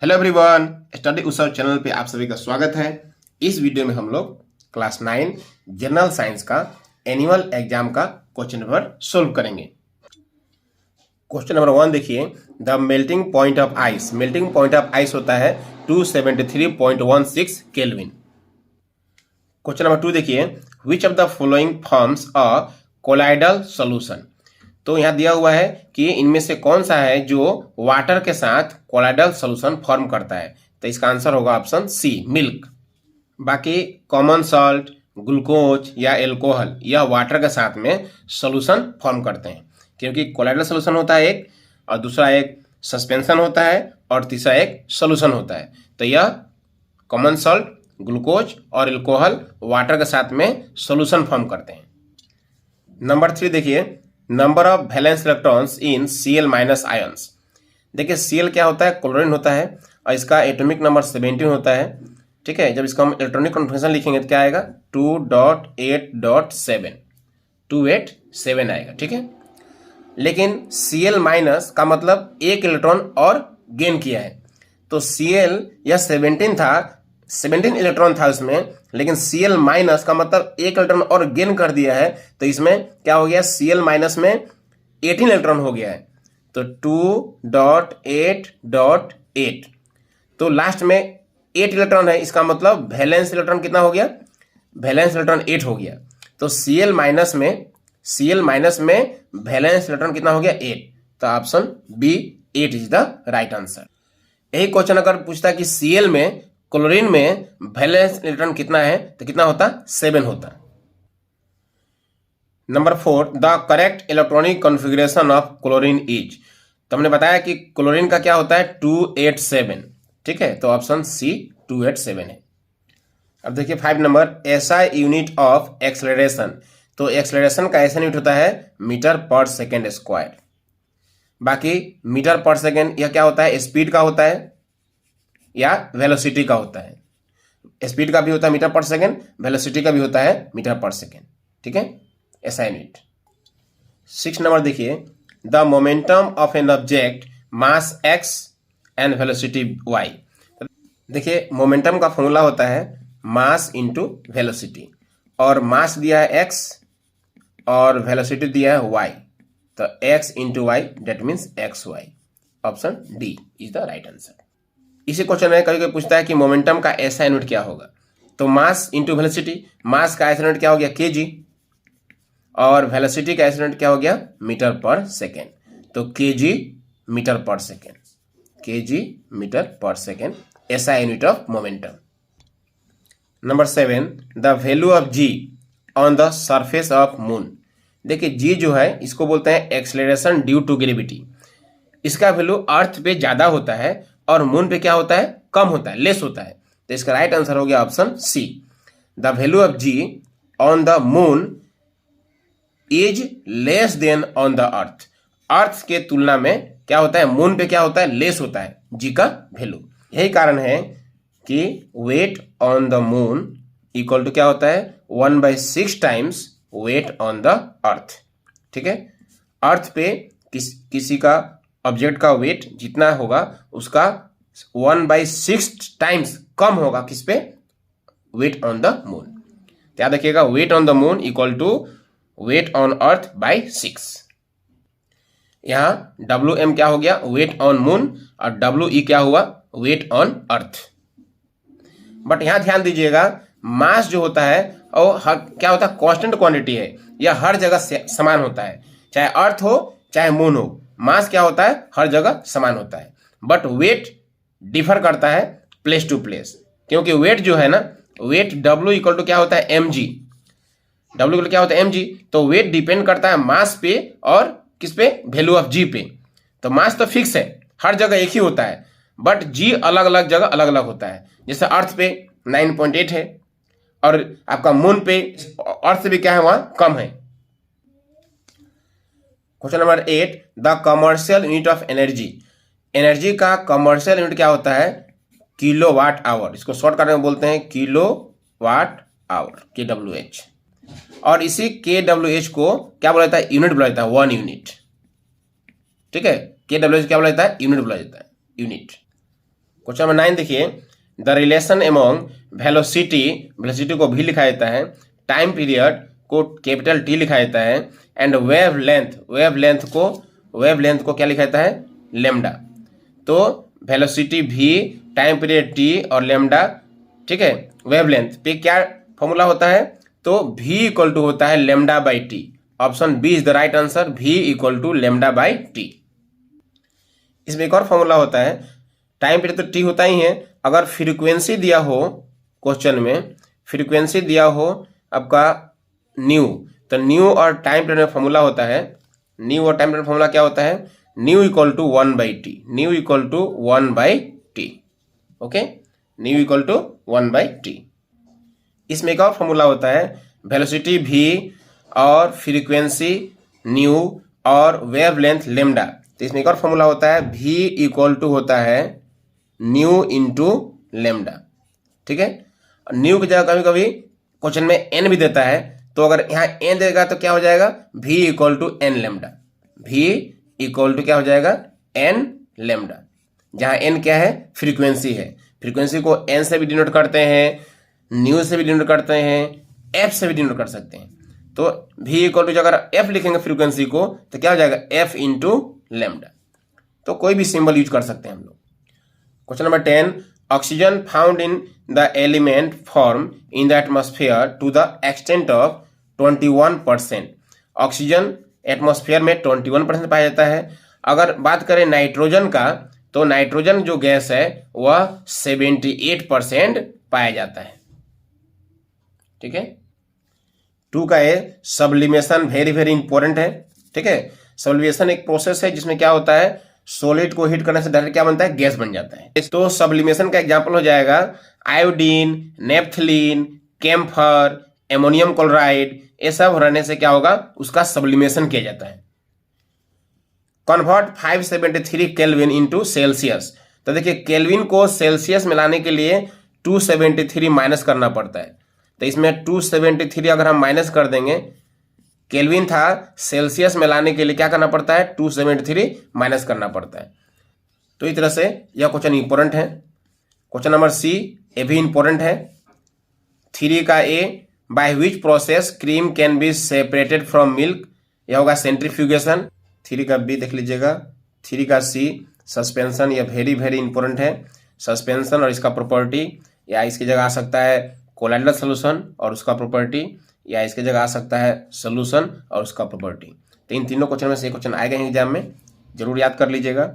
Hello everyone, study उत्सव channel पे आप सभी का स्वागत है। इस वीडियो में हम लोग क्लास 9 जनरल साइंस का एनुअल एग्जाम का क्वेश्चन नंबर सोल्व करेंगे। क्वेश्चन नंबर 1 देखिए, the melting point of ice. Melting point of ice होता है 273.16 केल्विन। क्वेश्चन नंबर 2 देखिए, which of the following forms a colloidal solution. तो यहाँ दिया हुआ है कि इनमें से कौन सा है जो वाटर के साथ कोलाइडल सॉल्यूशन फॉर्म करता है। तो इसका आंसर होगा ऑप्शन सी, मिल्क। बाकी कॉमन सॉल्ट, ग्लूकोज या एल्कोहल यह वाटर के साथ में सॉल्यूशन फॉर्म करते हैं, क्योंकि कोलाइडल सॉल्यूशन होता है एक, और दूसरा एक सस्पेंशन होता है, और तीसरा एक सॉल्यूशन होता है। तो यह कॉमन सॉल्ट, ग्लूकोज और एल्कोहल वाटर के साथ में सॉल्यूशन फॉर्म करते हैं। नंबर 3 देखिए, number of valence electrons in Cl minus ions. देखिए Cl क्या होता है, क्लोरीन होता है, और इसका एटॉमिक नंबर 17 होता है। ठीक है, जब इसका हम इलेक्ट्रॉनिक कॉन्फिगरेशन लिखेंगे तो क्या आएगा, 2.8.7 287 आएगा। ठीक है, लेकिन Cl माइनस का मतलब एक इलेक्ट्रॉन और गेन किया है। तो Cl यह 17 था, 17 इलेक्ट्रॉन था उसमें, लेकिन Cl माइनस का मतलब एक इलेक्ट्रॉन और गेन कर दिया है। तो इसमें क्या हो गया, Cl माइनस में 18 इलेक्ट्रॉन हो गया है, तो 2.8.8। तो लास्ट में 8 इलेक्ट्रॉन है, इसका मतलब वैलेंस इलेक्ट्रॉन कितना हो गया, वैलेंस इलेक्ट्रॉन 8 हो गया। तो Cl माइनस में वैलेंस इलेक्ट्रॉन कितना हो गया, 8। तो option B 8 is the right answer. यही क्वेश्चन अगर पूछता कि Cl में, क्लोरीन में वैलेंस इलेक्ट्रॉन कितना है, तो कितना होता, 7 होता। Number 4, the correct electronic configuration of chlorine is. तो हमने बताया कि क्लोरीन का क्या होता है, 287। ठीक है, तो ऑप्शन सी 287 है। अब देखिए 5 number, SI unit of acceleration. तो एक्सेलरेशन का ऐसा यूनिट होता है मीटर पर सेकेंड स्क्वायर। बाकी मीटर पर सेकेंड यह क्या होता है, स्पीड का होता है या वेलोसिटी का होता है। स्पीड का भी होता है मीटर पर सेकेंड, वेलोसिटी का भी होता है मीटर पर सेकेंड। ठीक है, ऐसा यूनिट। 6 नंबर देखिए, the momentum of an object mass X and velocity Y. देखिए मोमेंटम का फॉर्मूला होता है मास इंटू वेलोसिटी, और मास दिया है एक्स और वेलोसिटी दिया है वाई, तो X into Y that means X Y. Option D is the right answer. इसी क्वेश्चन में कभी कोई पूछता है कि मोमेंटम का ऐसा यूनिट क्या होगा, तो मास इंटू वेलोसिटी। मास का ऐसा यूनिट क्या हो गया, केजी, और वेलोसिटी का ऐसा यूनिट क्या हो गया, मीटर पर सेकेंड। तो KG metre per second, KG metre per second ऐसा unit of momentum. Number 7, the value of G on the surface of moon. देखिए जी जो है इसको बोलते हैं एक्सेलरेशन ड्यू टू ग्रेविटी। इसका वैल्यू अर्थ पे ज्यादा होता है और मून पे क्या होता है, कम होता है, लेस होता है। तो इसका राइट आंसर हो गया option C, the value of G on the moon is less than on the earth. Earth के तुलना में क्या होता है, मून पे क्या होता है, लेस होता है जी का वैल्यू। यही कारण है कि weight on the moon equal to क्या होता है, 1/6 times weight on the earth. ठीक है, अर्थ पे किसी का ऑब्जेक्ट का वेट जितना होगा उसका 1/6 टाइम्स कम होगा किस पे, वेट ऑन द मून। याद रखिएगा, weight on the moon equal to weight on earth by 6। यहां WM क्या हो गया, वेट ऑन मून, और WE क्या हुआ, वेट ऑन अर्थ। बट यहां ध्यान दीजिएगा, मास जो होता है और क्या होता है, कांस्टेंट क्वांटिटी है, यह हर जगह समान होता है, चाहे अर्थ हो चाहे मून हो। मास क्या होता है, हर जगह समान होता है, बट वेट डिफर करता है प्लेस टू प्लेस, क्योंकि वेट जो है ना, वेट W इक्वल टू क्या होता है, mg। W इक्वल क्या होता है, mg। तो वेट डिपेंड करता है मास पे और किस पे, वैल्यू ऑफ g पे। तो मास तो फिक्स है, हर जगह एक ही होता है, बट g अलग अलग जगह अलग अलग होता है। जैसे अर्थ पे 9.8 है, और आपका मून पे, अर्थ भी क्या है, वहां कम है। Question number 8, the commercial unit of energy. Energy का कमर्शियल यूनिट क्या होता है, किलोवाट आवर। इसको शॉर्टकट में बोलते हैं किलोवाट आवर, KWH। और इसी KWH को क्या बोला जाता है, यूनिट बोला जाता है, 1 यूनिट। ठीक है, KWH क्या बोला जाता है, यूनिट बोला जाता है, यूनिट। क्वेश्चन नंबर 9 देखिए, the relation among velocity, velocity को भी लिखा जाता है, टाइम पीरियड को कैपिटल टी लिखा जाता है, एंड वेव लेंथ को क्या लिखा जाता है, लेमडा। तो वेलोसिटी भी, टाइम पीरियड टी और लेमडा, ठीक है, वेव लेंथ पे क्या फॉर्मूला होता है, तो v इक्वल टू होता है lambda by T. Option B is the right answer, v equal to lambda by T. इसमें एक और फॉर्मूला होता है, टाइम पीरियड तो टी होता ही है, अगर फ्रीक्वेंसी दिया हो क्वेश्चन में, फ्रीक्वेंसी दिया हो आपका न्यू, तो न्यू और टाइम पीरियड में फॉर्मूला होता है, न्यू और टाइम पीरियड फॉर्मूला क्या होता है, nu equal to 1/t, nu equal to 1/t। Okay, nu equal to 1/t। इसमें एक और फॉर्मूला होता है, वेलोसिटी भी और फ्रीक्वेंसी न्यू और वेवलेंथ लेमडा, तो इसमें एक और फॉर्मूला होता है, v इक्वल टू होता है न्यू इंटू लेमडा। ठीक है, न्यू की जगह कभी कभी क्वेश्चन में n भी देता है, तो अगर यहाँ n देगा तो क्या हो जाएगा, v equal to n lambda, v equal to क्या हो जाएगा, n लेमडा, जहाँ n क्या है, फ्रीक्वेंसी है। फ्रीक्वेंसी को n से भी डिनोट करते हैं, न्यू से भी डिनोट करते हैं, f से भी डिनोट कर सकते हैं। तो v इक्वल टू अगर f लिखेंगे फ्रीक्वेंसी को तो क्या हो जाएगा, f इंटू लेमडा। तो कोई भी सिंबल यूज कर सकते हैं हम लोग। Question number 10, oxygen found in the element form in the atmosphere to the extent of 21%। Oxygen atmosphere में 21% पाया जाता है। अगर बात करें नाइट्रोजन का, तो नाइट्रोजन जो गैस है वह 78% पाया जाता है। ठीक है, 2 का ए, सब्लिमेशन वेरी वेरी इंपॉर्टेंट है। ठीक है, सब्लिमेशन एक प्रोसेस है जिसमें क्या होता है, सॉलिड को हीट करने से डायरेक्ट क्या बनता है, गैस बन जाता है। तो सब्लिमेशन का एग्जांपल हो जाएगा iodine, naphthalene, camphor, ammonium chloride, ये सब रहने से क्या होगा, उसका सब्लिमेशन किया जाता है। कन्वर्ट 573 केल्विन इंटू सेल्सियस, तो देखिए केल्विन को सेल्सियस में लाने के लिए 273 माइनस करना पड़ता है। तो इसमें 273 अगर हम माइनस कर देंगे, केल्विन था, सेल्सियस में लाने के लिए क्या करना पड़ता है, 273 माइनस करना पड़ता है। तो इस तरह से यह क्वेश्चन इंपॉर्टेंट है। क्वेश्चन नंबर सी, ये भी इंपॉर्टेंट है। 3 का A, by which process cream can be separated from milk, यह होगा सेंट्रीफ्यूगेशन। 3 का बी देख लीजिएगा। 3 का सी, सस्पेंशन, यह वेरी वेरी इंपॉर्टेंट है। सस्पेंशन और इसका प्रॉपर्टी, या इसकी जगह आ सकता है कोलाइडल सोल्यूशन और उसका प्रॉपर्टी, या इसके जगह आ सकता है सोल्यूशन और उसका प्रॉपर्टी। तो इन तीनों क्वेश्चन में से एक क्वेश्चन आएगा एग्जाम में, जरूर याद कर लीजिएगा।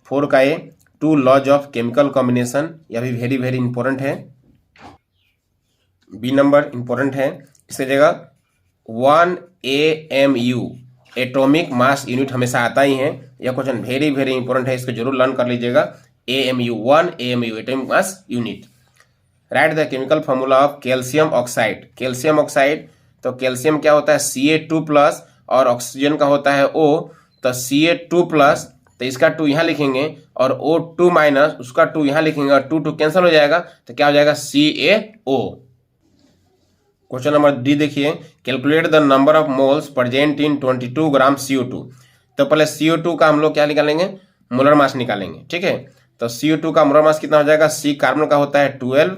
4 का ए, 2 लॉज ऑफ केमिकल कॉम्बिनेशन, यह भी वेरी वेरी इंपॉर्टेंट है। बी नंबर इंपॉर्टेंट है। इसकी जगह 1 AMU, एटॉमिक मास यूनिट, हमेशा आता ही है। यह क्वेश्चन वेरी वेरी इंपॉर्टेंट है, इसको जरूर लर्न कर लीजिएगा। AMU, 1 AMU, atomic mass unit. Right the chemical formula of calcium oxide. Calcium oxide, तो कैल्शियम क्या होता है, Ca2+, और ऑक्सीजन का होता है O, तो Ca2+, तो इसका 2 यहाँ लिखेंगे और O2- उसका 2 यहाँ लिखेंगे और 2 कैंसिल हो जाएगा, तो क्या हो जाएगा, CaO। क्वेश्चन नंबर डी देखिए, calculate the number of moles present in 22 gram CO2। तो पहले CO2 का हम लोग क्या निकालेंगे, मोलर मास निकालेंगे। ठीक है, तो CO2 का मोलर मास कितना हो जाएगा, C कार्बन का होता है 12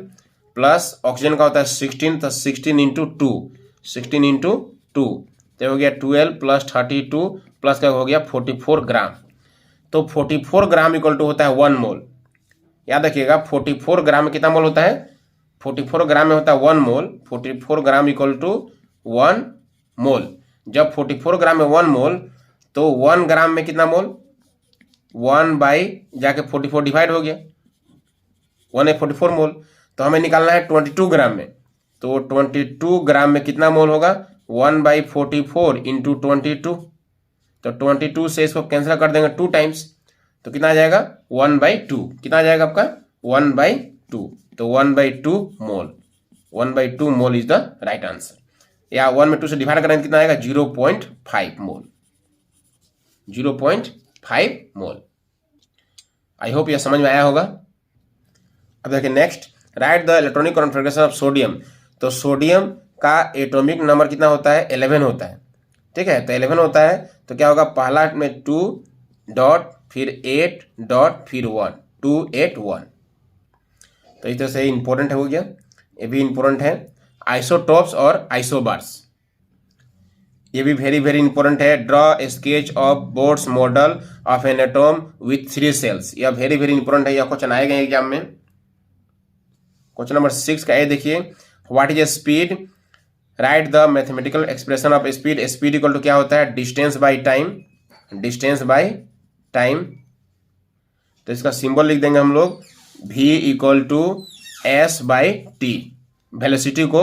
प्लस ऑक्सीजन का होता है 16, तो 16 इंटू 2, 16 इंटू 2, तो हो गया 12 प्लस 32 प्लस क्या हो गया 44 ग्राम। तो 44 ग्राम इक्वल टू होता है 1 मोल। याद रखिएगा 44 ग्राम में कितना मोल होता है, 44 ग्राम में होता है 1 मोल। 44 ग्राम इक्वल टू 1 मोल। जब 44 ग्राम में 1 मोल, तो 1 ग्राम में कितना मोल, 1 बाई जाके 44 डिवाइड हो गया, 1 है 44 मोल। तो हमें निकालना है 22 ग्राम में, तो 22 ग्राम में कितना मोल होगा, 1/44 इंटू 22, तो 22 से इसको कैंसिल कर देंगे 2 टाइम्स, तो कितना आ जाएगा 1/2। कितना आ जाएगा आपका 1/2, तो 1/2 मोल, 1/2 mole is the right answer. या 1 में 2 से डिवाइड करेंगे कितना आएगा 0.5 मोल, 0.5 मोल। आई होप यह समझ में आया होगा। अब देखिए next, right the electronic configuration of sodium. तो सोडियम का एटॉमिक नंबर कितना होता है, 11 होता है। ठीक है, तो 11 होता है, तो क्या होगा, पहला में 2 डॉट फिर 8 डॉट फिर 1, 281। तो इस तरह से इंपॉर्टेंट हो गया, ये भी इंपॉर्टेंट है। आइसोटोप्स और आइसोबार्स, ये भी वेरी वेरी इंपॉर्टेंट है। Draw a sketch of Bohr's model of an atom with 3 shells, यह वेरी वेरी इंपॉर्टेंट है, यह क्वेश्चन आएगा एग्जाम में। क्वेश्चन नंबर 6 का ए देखिए, what is a speed, write the mathematical expression of speed. Speed equal to क्या होता है, distance by time, distance by time. तो इसका सिंबल लिख देंगे हम लोग, v equal to S by T. Velocity को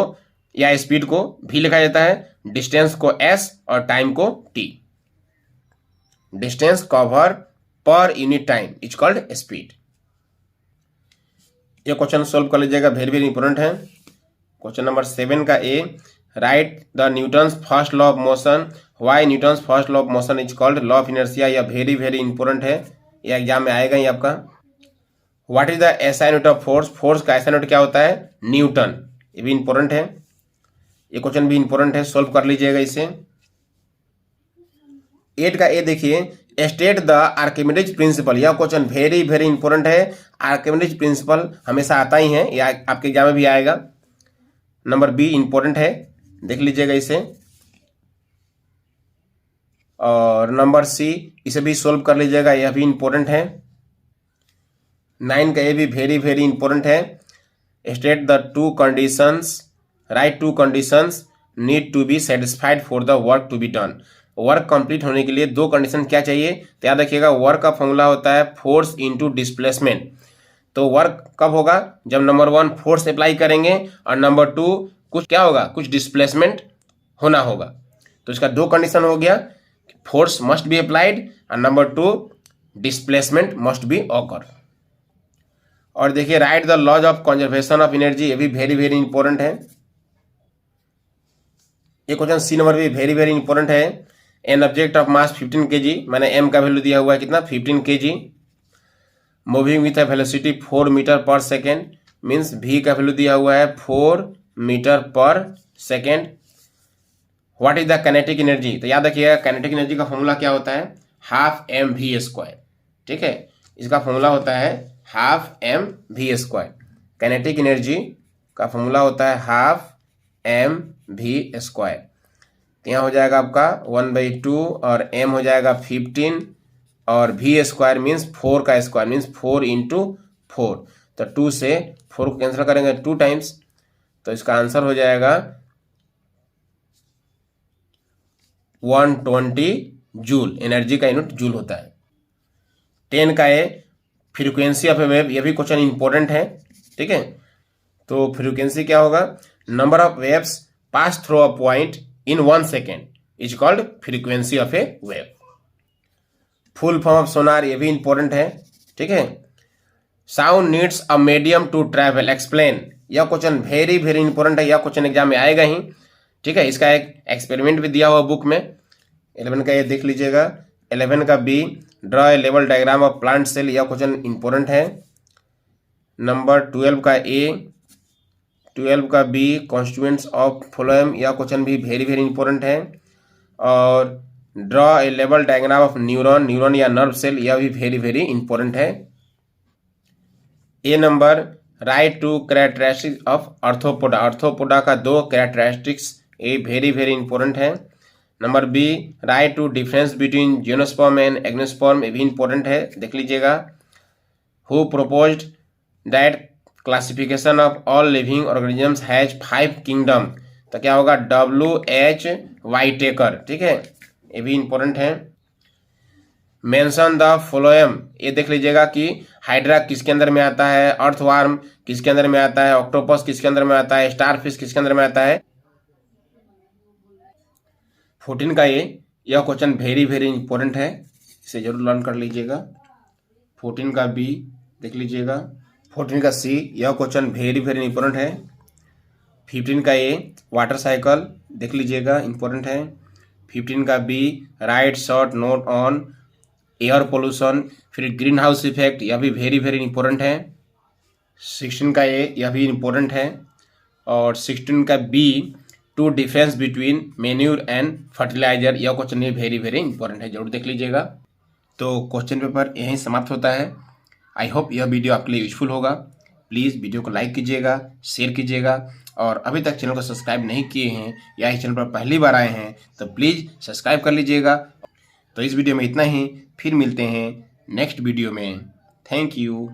या स्पीड को v लिखा जाता है, डिस्टेंस को s और टाइम को t। Distance cover per unit time is called speed. ये क्वेश्चन सोल्व कर लीजिएगा, वेरी वेरी इंपॉर्टेंट है। क्वेश्चन नंबर 7 का A, right the Newton's first law of motion, why Newton's first law of motion is called law of inertia. यह very very important है, यह exam में आएगा ही आपका। What is the SI unit of force, force का SI unit क्या होता है, न्यूटन। ये भी इंपॉर्टेंट है, ये क्वेश्चन भी इंपॉर्टेंट है, सोल्व कर लीजिएगा इसे। 8 का ए देखिए, स्टेट द आर्किमिडीज प्रिंसिपल। यह क्वेश्चन वेरी वेरी इंपॉर्टेंट है। आर्किमिडीज प्रिंसिपल हमेशा आता ही है, या आपके एग्जाम में भी आएगा। नंबर बी इंपॉर्टेंट है, देख लीजिएगा इसे। और नंबर सी, इसे भी सोल्व कर लीजिएगा, यह भी इंपॉर्टेंट है। 9 का ये भी वेरी वेरी इंपॉर्टेंट है। State the 2 conditions, write 2 conditions need to be satisfied for the work to be done. Work complete होने के लिए 2 कंडीशन क्या चाहिए, तो याद रखिएगा, वर्क का फॉर्मूला होता है फोर्स इनटू डिस्प्लेसमेंट। तो वर्क कब होगा, जब नंबर 1 फोर्स अप्लाई करेंगे और नंबर 2 कुछ क्या होगा, कुछ डिस्प्लेसमेंट होना होगा। तो इसका 2 कंडीशन हो गया, फोर्स मस्ट बी अप्लाइड और number 2 displacement must be occur. और देखिए, write the laws of conservation of energy, ये भी वेरी वेरी इंपॉर्टेंट है। ये क्वेश्चन सी नंबर भी वेरी वेरी इंपॉर्टेंट है। An object of mass 15 kg, मैंने m का वैल्यू दिया हुआ है कितना, 15 kg, moving with a velocity 4 metre per second, means v का वैल्यू दिया हुआ है 4 metre per second. What is the kinetic energy, तो याद रखिएगा काइनेटिक एनर्जी का फॉर्मूला क्या होता है, हाफ mv²। ठीक है, इसका फॉर्मूला होता है हाफ mv²। काइनेटिक एनर्जी का फॉर्मूला होता है हाफ mv²। तो यहाँ हो जाएगा आपका 1/2 और m हो जाएगा 15 और v² मीन्स 4 का स्क्वायर, मीन्स 4 × 4। तो 2 से 4 को कैंसिल करेंगे 2 टाइम्स, तो इसका आंसर हो जाएगा 120 जूल। एनर्जी का यूनिट जूल होता है। 10 का ए, फ्रीक्वेंसी ऑफ ए वेव, यह भी क्वेश्चन इंपॉर्टेंट है। ठीक है, तो फ्रीक्वेंसी क्या होगा, number of waves pass through a point in 1 second is called frequency of a wave. Full form of sonar, ये भी इंपॉर्टेंट है। ठीक है, sound needs a medium to travel, explain. यह क्वेश्चन वेरी वेरी इंपॉर्टेंट है, यह question exam में आएगा ही। ठीक है, इसका एक एक्सपेरिमेंट भी दिया हुआ बुक में। 11 का ये देख लीजिएगा। 11 का बी, ड्रॉ ए लेवल डायग्राम ऑफ प्लांट सेल, यह क्वेश्चन इंपॉर्टेंट है। नंबर 12 का ए, 12 का बी, कॉन्स्टिट्यूएंट्स ऑफ फ्लोएम, यह क्वेश्चन भी वेरी वेरी इंपॉर्टेंट है। और ड्रॉ ए लेवल डायग्राम ऑफ न्यूरॉन, न्यूरॉन या नर्व सेल, यह भी वेरी वेरी इंपॉर्टेंट है। A number, right 2 characteristics of arthropoda, arthropoda का 2 कैरेक्टरिस्टिक्स, ये वेरी वेरी इंपॉर्टेंट है। Number B, right 2 difference between gymnosperm and एग्नोस्पर्म, ये भी इंपॉर्टेंट है, देख लीजिएगा। Who proposed that classification of all living organisms has 5 kingdom, तो क्या होगा, W.H. वाइटेकर। ठीक है, ये भी इंपॉर्टेंट है। मेंशन द फ्लोएम, ये देख लीजिएगा कि हाइड्रा किसके अंदर में आता है, अर्थवार्म किसके अंदर में आता है, ऑक्टोपस किसके अंदर में आता है, स्टारफिश किसके अंदर में आता है। 14 का ये, यह क्वेश्चन वेरी वेरी इंपॉर्टेंट है, इसे जरूर लर्न कर लीजिएगा। 14 का बी देख लीजिएगा। 14 का सी, यह क्वेश्चन वेरी वेरी इंपॉर्टेंट है। 15 का ए, वाटर साइकिल देख लीजिएगा, इंपॉर्टेंट है। 15 का B, write short note on air pollution, फिर ग्रीन हाउस इफेक्ट, यह भी वेरी वेरी इंपॉर्टेंट है। 16 का ए, यह भी इंपॉर्टेंट है। और 16 का B, two difference between manure and fertiliser, यह क्वेश्चन भी वेरी वेरी इंपॉर्टेंट है, जरूर देख लीजिएगा। तो क्वेश्चन पेपर यहीं समाप्त होता है। आई होप यह वीडियो आपके लिए यूजफुल होगा। प्लीज़ वीडियो को लाइक कीजिएगा, शेयर कीजिएगा, और अभी तक चैनल को सब्सक्राइब नहीं किए हैं या इस चैनल पर पहली बार आए हैं तो प्लीज़ सब्सक्राइब कर लीजिएगा। तो इस वीडियो में इतना ही, फिर मिलते हैं नेक्स्ट वीडियो में। Thank you.